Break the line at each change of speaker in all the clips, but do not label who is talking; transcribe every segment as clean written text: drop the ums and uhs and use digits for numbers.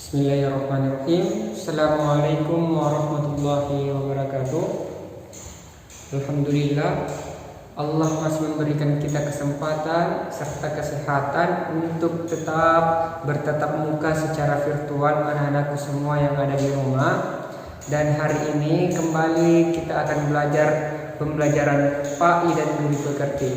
Bismillahirrahmanirrahim. Assalamualaikum warahmatullahi wabarakatuh. Alhamdulillah, Allah masih memberikan kita kesempatan serta kesehatan untuk tetap bertatap muka secara virtual anak-anakku semua yang ada di rumah. Dan hari ini kembali kita akan belajar pembelajaran PAI dan Budi Pekerti.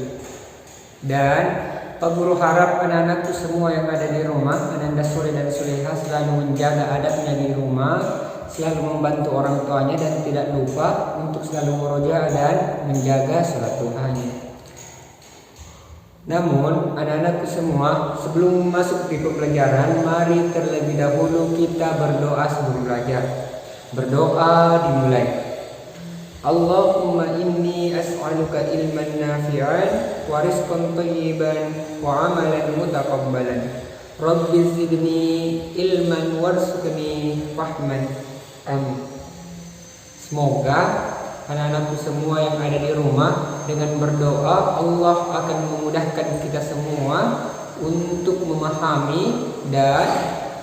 Dan Pak Guru harap anak-anakku semua yang ada di rumah, Ananda Sore dan Suleha, selalu menjaga adabnya di rumah, selalu membantu orang tuanya dan tidak lupa untuk selalu meroja dan menjaga sholat duhanya. Namun anak-anakku semua, sebelum masuk di pembelajaran, mari terlebih dahulu kita berdoa sebelum belajar. Berdoa dimulai. Allahumma inni as'aluka ilman nafi'an wa rizqan thayyiban wa amalan mutaqabbalan. Rabbi zidni ilman warzuqni fahman. Amin. Semoga anak-anakku semua yang ada di rumah dengan berdoa Allah akan memudahkan kita semua untuk memahami dan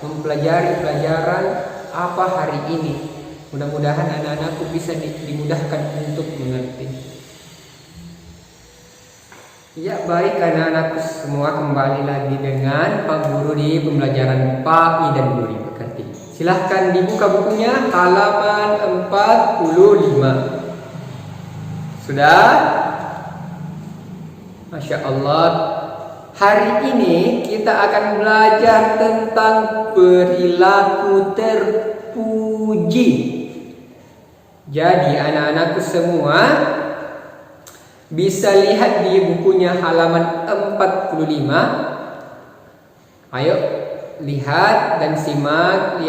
mempelajari pelajaran apa hari ini. Mudah-mudahan anak-anakku bisa dimudahkan untuk mengerti. Ya, baik anak-anakku semua, kembali lagi dengan Pak Guru di pembelajaran PAI dan Budi Pekerti. Silahkan dibuka bukunya halaman 45. Sudah? Masya Allah. Hari ini kita akan belajar tentang perilaku terpuji. Jadi anak-anakku semua bisa lihat di bukunya halaman 45. Ayo lihat dan simak,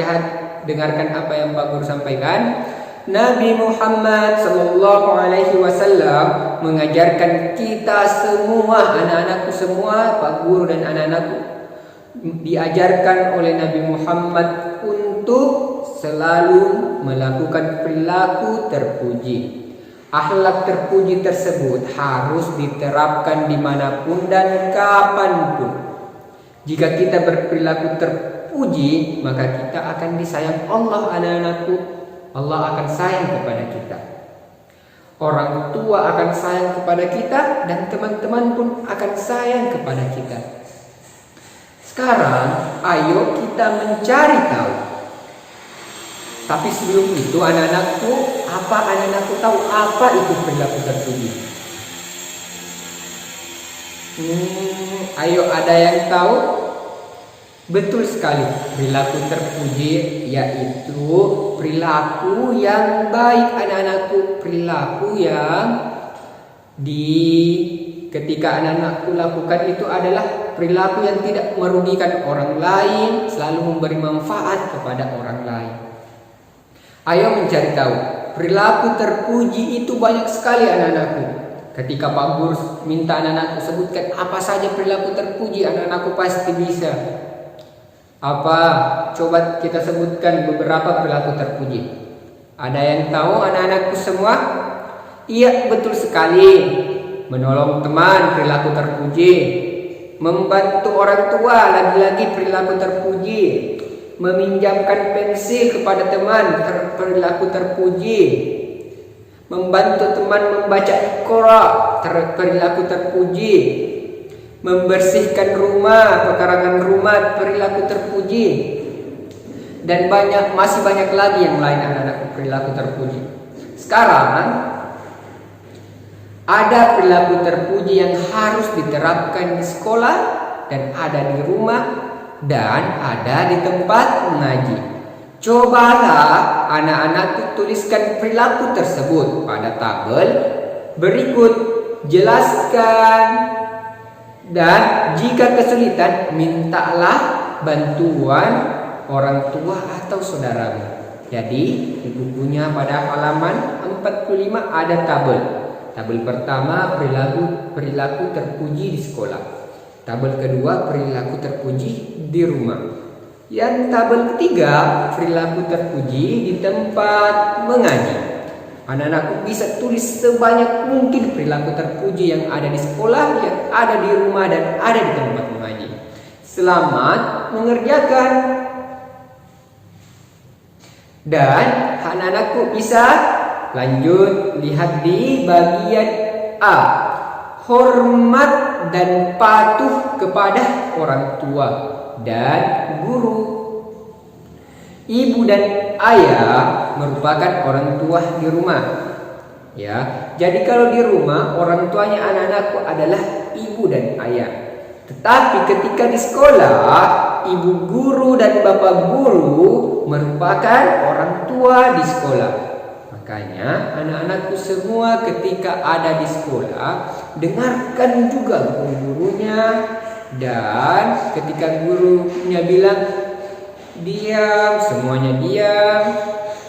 dengarkan apa yang Pak Guru sampaikan. Nabi Muhammad SAW mengajarkan kita semua, anak-anakku semua, Pak Guru dan anak-anakku, diajarkan oleh Nabi Muhammad untuk selalu melakukan perilaku terpuji. Akhlak terpuji tersebut harus diterapkan dimanapun dan kapanpun. Jika kita berperilaku terpuji, maka kita akan disayang Allah, anak-anakku. Allah akan sayang kepada kita. Orang tua akan sayang kepada kita, dan teman-teman pun akan sayang kepada kita. Sekarang, ayo kita mencari tahu. Tapi sebelum itu, anak-anakku tahu apa itu perilaku terpuji? Ayo, ada yang tahu? Betul sekali, perilaku terpuji yaitu perilaku yang baik, anak-anakku. Perilaku yang ketika anak-anakku lakukan itu adalah perilaku yang tidak merugikan orang lain, selalu memberi manfaat kepada orang lain. Ayo mencari tahu. Perilaku terpuji itu banyak sekali, anak-anakku. Ketika Pak Guru minta anak-anakku sebutkan apa saja perilaku terpuji, anak-anakku pasti bisa. Apa? Coba kita sebutkan beberapa perilaku terpuji. Ada yang tahu, anak-anakku semua? Iya, betul sekali. Menolong teman, perilaku terpuji. Membantu orang tua, lagi-lagi perilaku terpuji. Meminjamkan pensil kepada teman, perilaku terpuji. Membantu teman membaca Al-Quran, perilaku terpuji. Membersihkan rumah, pekarangan rumah, perilaku terpuji. Dan masih banyak lagi yang lain, anak-anak, perilaku terpuji. Sekarang ada perilaku terpuji yang harus diterapkan di sekolah, dan ada di rumah, dan ada di tempat mengaji. Cobalah anak-anak tuliskan perilaku tersebut pada tabel berikut. Jelaskan. Dan jika kesulitan, mintalah bantuan orang tua atau saudaramu. Jadi di bukunya pada halaman 45 ada tabel. Tabel pertama perilaku terpuji di sekolah. Tabel kedua perilaku terpuji di rumah. Yang tabel ketiga perilaku terpuji di tempat mengaji. Anak-anakku bisa tulis sebanyak mungkin perilaku terpuji yang ada di sekolah, yang ada di rumah, dan ada di tempat mengaji. Selamat mengerjakan. Dan anak-anakku bisa lanjut lihat di bagian A. Hormat dan patuh kepada orang tua dan guru. Ibu dan ayah merupakan orang tua di rumah. Ya, jadi kalau di rumah orang tuanya anak-anakku adalah ibu dan ayah. Tetapi ketika di sekolah, ibu guru dan bapak guru merupakan orang tua di sekolah. Makanya anak-anakku semua ketika ada di sekolah, dengarkan juga guru-gurunya. Dan ketika gurunya bilang diam, semuanya diam.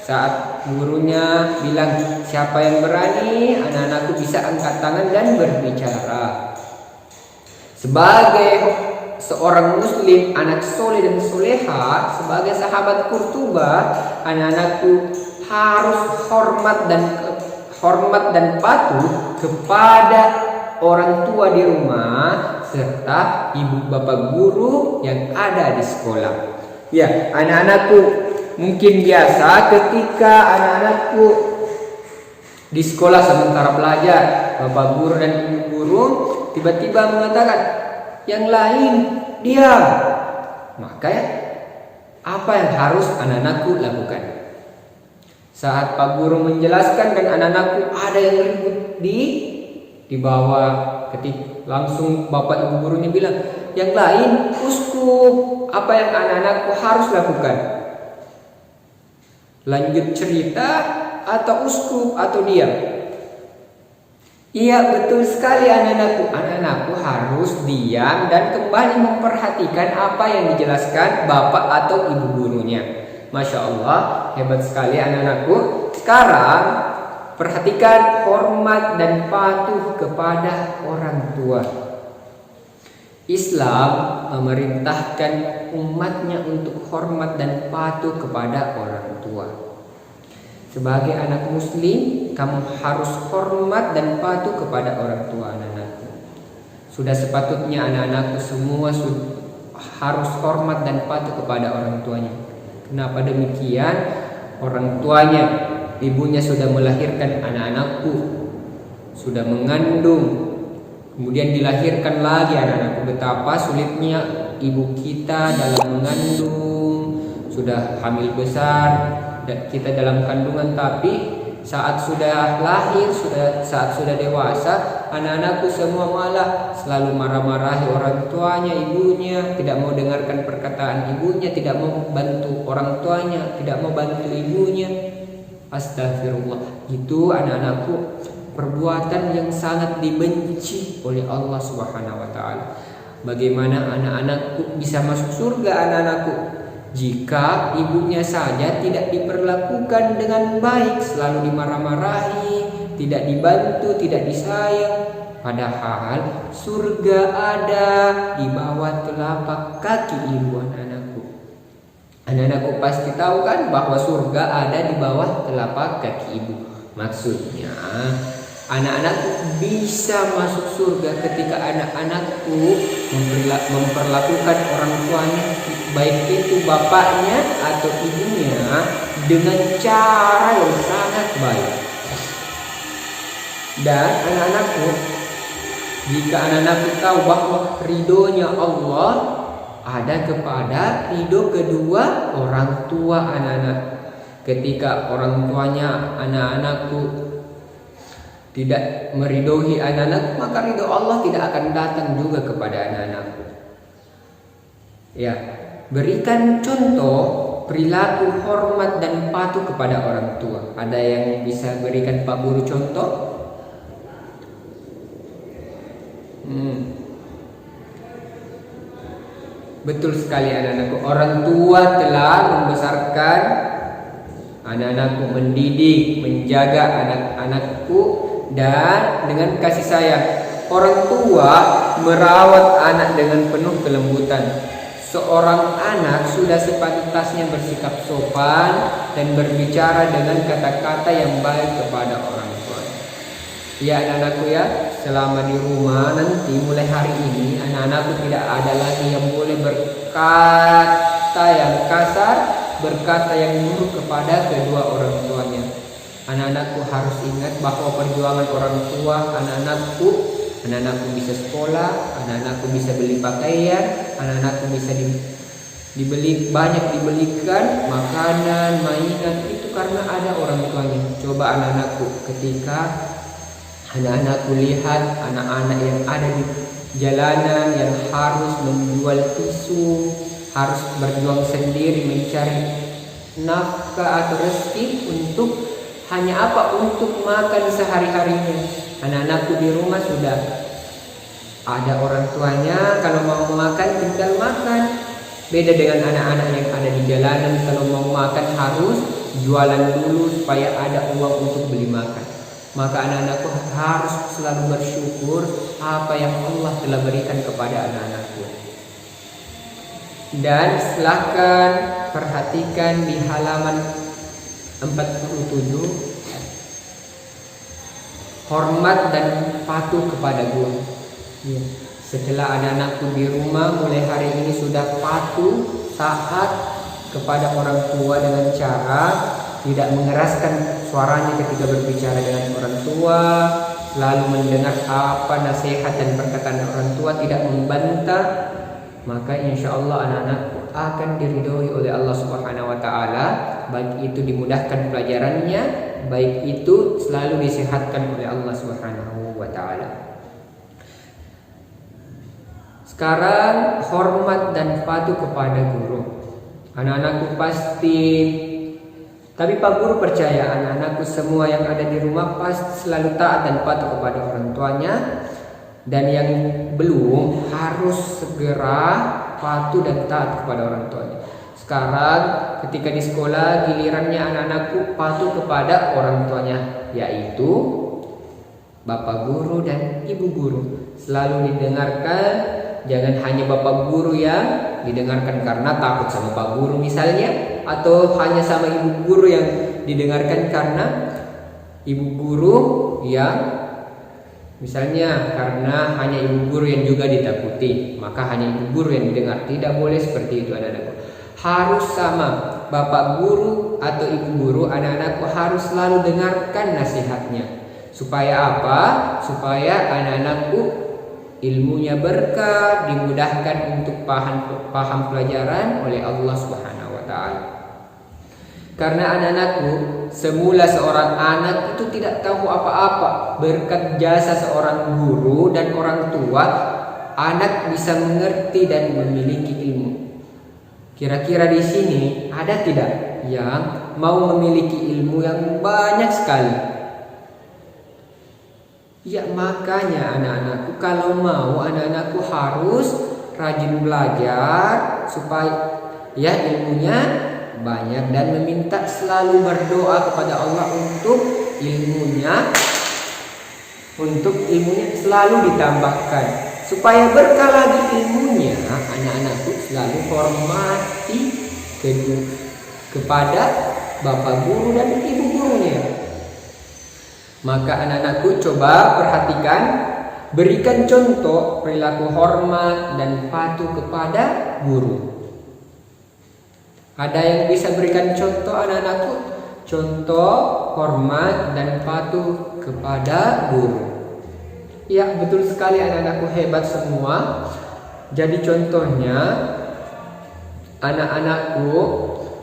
Saat gurunya bilang siapa yang berani, anak-anakku bisa angkat tangan dan berbicara. Sebagai seorang muslim, anak soleh dan soleha, sebagai sahabat Qurtubah, anak-anakku harus hormat dan patuh kepada orang tua di rumah serta ibu bapak guru yang ada di sekolah. Ya, anak-anakku mungkin biasa ketika anak-anakku di sekolah sementara belajar, bapak guru dan ibu guru tiba-tiba mengatakan yang lain diam. Maka apa yang harus anak-anakku lakukan? Saat Pak Guru menjelaskan dan anak-anakku ada yang ribut di bawah, ketika langsung bapak ibu gurunya bilang, yang lain uskup. Apa yang anak-anakku harus lakukan? Lanjut cerita atau uskup atau diam? Iya, betul sekali anak-anakku. Anak-anakku harus diam dan kembali memperhatikan apa yang dijelaskan bapak atau ibu gurunya. Masya Allah, hebat sekali anak-anakku. Sekarang perhatikan hormat dan patuh kepada orang tua. Islam memerintahkan umatnya untuk hormat dan patuh kepada orang tua. Sebagai anak muslim, kamu harus hormat dan patuh kepada orang tua anak-anakku. Sudah sepatutnya anak-anakku semua harus hormat dan patuh kepada orang tuanya. Kenapa demikian? Orang tuanya, ibunya sudah melahirkan anak-anakku, sudah mengandung, kemudian dilahirkan lagi anak-anakku. Betapa sulitnya ibu kita dalam mengandung, sudah hamil besar, kita dalam kandungan, tapi saat sudah lahir, saat sudah dewasa, anak-anakku semua malah selalu marah-marahi orang tuanya, ibunya, tidak mau dengarkan perkataan ibunya, tidak mau bantu orang tuanya, tidak mau bantu ibunya. Astagfirullah. Itu anak-anakku perbuatan yang sangat dibenci oleh Allah Subhanahu wa taala. Bagaimana anak-anakku bisa masuk surga anak-anakku? Jika ibunya saja tidak diperlakukan dengan baik, selalu dimarah-marahi, tidak dibantu, tidak disayang. Padahal surga ada di bawah telapak kaki ibu anak-anakku. Anak-anakku pasti tahu kan bahwa surga ada di bawah telapak kaki ibu. Maksudnya anak-anakku bisa masuk surga ketika anak-anakku memperlakukan orang tuanya, baik itu bapaknya atau ibunya, dengan cara yang sangat baik. Dan anak-anakku, jika anak-anakku tahu bahwa ridhonya Allah ada kepada ridho kedua orang tua anak-anak. Ketika orang tuanya anak-anakku tidak meridhoi anak-anak, maka ridho Allah tidak akan datang juga kepada anak-anakku. Ya, berikan contoh perilaku hormat dan patuh kepada orang tua. Ada yang bisa berikan Pak Guru contoh? Betul sekali anak-anakku. Orang tua telah membesarkan anak-anakku, mendidik, menjaga anak-anakku dan dengan kasih sayang. Orang tua merawat anak dengan penuh kelembutan. Seorang anak sudah sepantasnya bersikap sopan dan berbicara dengan kata-kata yang baik kepada orang tua. Ya anak-anakku ya, selama di rumah nanti mulai hari ini anak-anakku tidak ada lagi yang boleh berkata yang kasar berkata yang buruk kepada kedua orang tuanya. Anak-anakku harus ingat bahwa perjuangan orang tua anak-anakku bisa sekolah, anak-anakku bisa beli pakaian, anak-anakku bisa dibelikan makanan, mainan, itu karena ada orang tuanya. Coba anak-anakku, ketika anak-anakku lihat anak-anak yang ada di jalanan yang harus menjual tisu, harus berjuang sendiri mencari nafkah atau rezeki untuk hanya apa? Untuk makan sehari-harinya. Anak-anakku di rumah sudah ada orang tuanya, kalau mau makan tinggal makan. Beda dengan anak-anak yang ada di jalanan, kalau mau makan harus jualan dulu supaya ada uang untuk beli makan. Maka anak-anakku harus selalu bersyukur apa yang Allah telah berikan kepada anak-anakku. Dan silakan perhatikan di halaman 47, hormat dan patuh kepada guru. Setelah anak-anakku di rumah mulai hari ini sudah patuh, taat kepada orang tua dengan cara tidak mengeraskan suaranya ketika berbicara dengan orang tua, selalu mendengar apa nasihat dan perkataan orang tua, tidak membantah, maka insya Allah anak-anakku akan diridhoi oleh Allah Subhanahu wa Ta'ala. Baik itu dimudahkan pelajarannya, baik itu selalu disehatkan oleh Allah Subhanahu wa Ta'ala. Sekarang hormat dan patuh kepada guru. Anak-anakku pasti, tapi Pak Guru percaya anak-anakku semua yang ada di rumah pasti selalu taat dan patuh kepada orang tuanya. Dan yang belum harus segera patuh dan taat kepada orang tuanya. Sekarang ketika di sekolah gilirannya anak-anakku patuh kepada orang tuanya, yaitu Bapak Guru dan Ibu Guru. Selalu didengarkan, jangan hanya Bapak Guru yang didengarkan karena takut sama Pak Guru misalnya, atau hanya sama Ibu Guru yang didengarkan karena Ibu Guru yang misalnya karena hanya Ibu Guru yang juga ditakuti, maka hanya Ibu Guru yang didengar. Tidak boleh seperti itu anak-anakku. Harus sama Bapak Guru atau Ibu Guru, anak-anakku harus selalu dengarkan nasihatnya. Supaya apa? Supaya anak-anakku ilmunya berkah, dimudahkan untuk paham pelajaran oleh Allah Subhanahu wa Ta'ala. Karena anak-anakku, semula seorang anak itu tidak tahu apa-apa. Berkat jasa seorang guru dan orang tua, anak bisa mengerti dan memiliki ilmu. Kira-kira di sini ada tidak yang mau memiliki ilmu yang banyak sekali? Ya, makanya anak-anakku, kalau mau anak-anakku harus rajin belajar supaya ya ilmunya banyak, dan meminta selalu berdoa kepada Allah untuk ilmunya selalu ditambahkan supaya berkah lagi ilmunya. Anak-anakku selalu hormati kepada Bapak Guru dan Ibu Gurunya. Maka anak-anakku coba perhatikan, berikan contoh perilaku hormat dan patuh kepada guru. Ada yang bisa berikan contoh anak-anakku? Contoh hormat dan patuh kepada guru. Ya, betul sekali anak-anakku, hebat semua. Jadi contohnya anak-anakku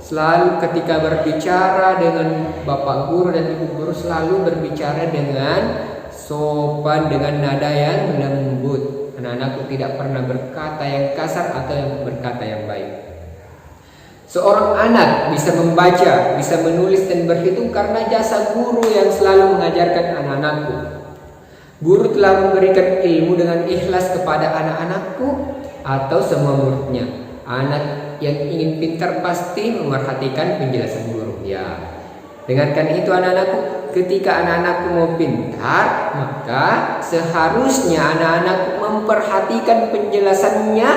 selalu ketika berbicara dengan Bapak Guru dan Ibu Guru selalu berbicara dengan sopan, dengan nada yang lembut. Anak-anakku tidak pernah berkata yang kasar atau yang berkata yang baik. Seorang anak bisa membaca, bisa menulis dan berhitung karena jasa guru yang selalu mengajarkan anak-anakku. Guru telah memberikan ilmu dengan ikhlas kepada anak-anakku atau semua muridnya. Anak yang ingin pintar pasti memerhatikan penjelasan guru. Ya, dengarkan itu anak-anakku. Ketika anak-anakku mau pintar, maka seharusnya anak-anakku memperhatikan penjelasannya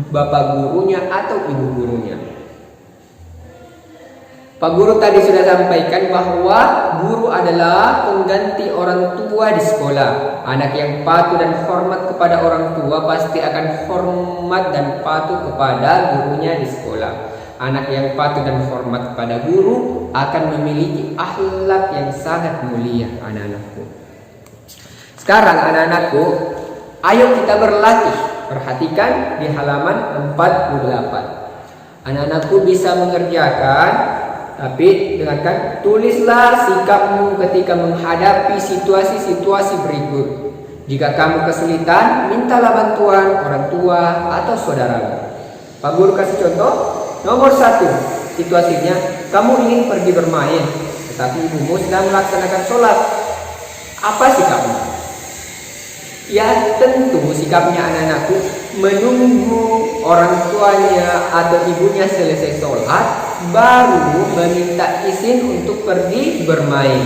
Bapak gurunya atau Ibu gurunya. Pak Guru tadi sudah sampaikan bahwa guru adalah pengganti orang tua di sekolah. Anak yang patuh dan hormat kepada orang tua pasti akan hormat dan patuh kepada gurunya di sekolah. Anak yang patuh dan hormat kepada guru akan memiliki akhlak yang sangat mulia, anak-anakku. Sekarang anak-anakku, ayo kita berlatih. Perhatikan di halaman 48. Anak-anakku bisa mengerjakan, tapi dengarkan, tulislah sikapmu ketika menghadapi situasi-situasi berikut. Jika kamu kesulitan, mintalah bantuan orang tua atau saudaramu. Pak Guru kasih contoh. Nomor 1, situasinya kamu ingin pergi bermain, tetapi ibumu sedang melaksanakan sholat. Apa sikapmu? Ya tentu sikapnya anak-anakku menunggu orang tuanya atau ibunya selesai sholat, baru meminta izin untuk pergi bermain.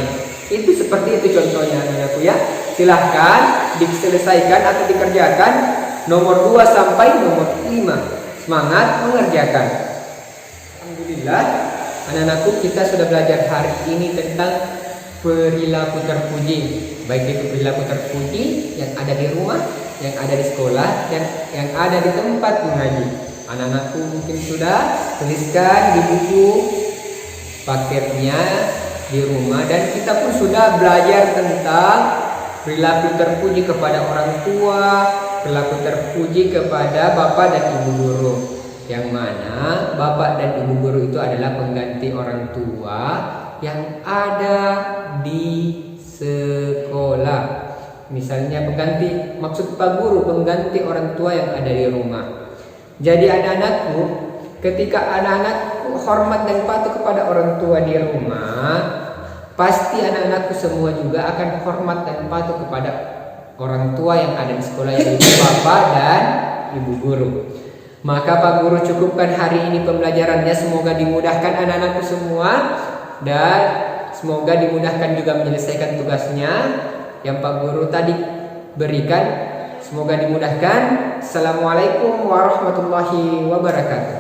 Itu seperti itu contohnya anak-anakku ya. Silahkan diselesaikan atau dikerjakan nomor 2 sampai nomor 5. Semangat mengerjakan. Alhamdulillah, anak-anakku, kita sudah belajar hari ini tentang perilaku terpuji. Baik itu perilaku terpuji yang ada di rumah, yang ada di sekolah, dan yang ada di tempat mengaji. Anak-anakku mungkin sudah tuliskan di buku paketnya di rumah, dan kita pun sudah belajar tentang perilaku terpuji kepada orang tua, perilaku terpuji kepada bapak dan ibu guru. Yang mana bapak dan ibu guru itu adalah pengganti orang tua yang ada di sekolah. Misalnya pengganti, maksud Pak Guru, pengganti orang tua yang ada di rumah. Jadi anak-anakku, ketika anak-anakku hormat dan patuh kepada orang tua di rumah, pasti anak-anakku semua juga akan hormat dan patuh kepada orang tua yang ada di sekolah, yaitu bapak dan ibu guru. Maka Pak Guru cukupkan hari ini pembelajarannya. Semoga dimudahkan anak-anakku semua, dan semoga dimudahkan juga menyelesaikan tugasnya yang Pak Guru tadi berikan. Semoga dimudahkan. Assalamualaikum warahmatullahi wabarakatuh.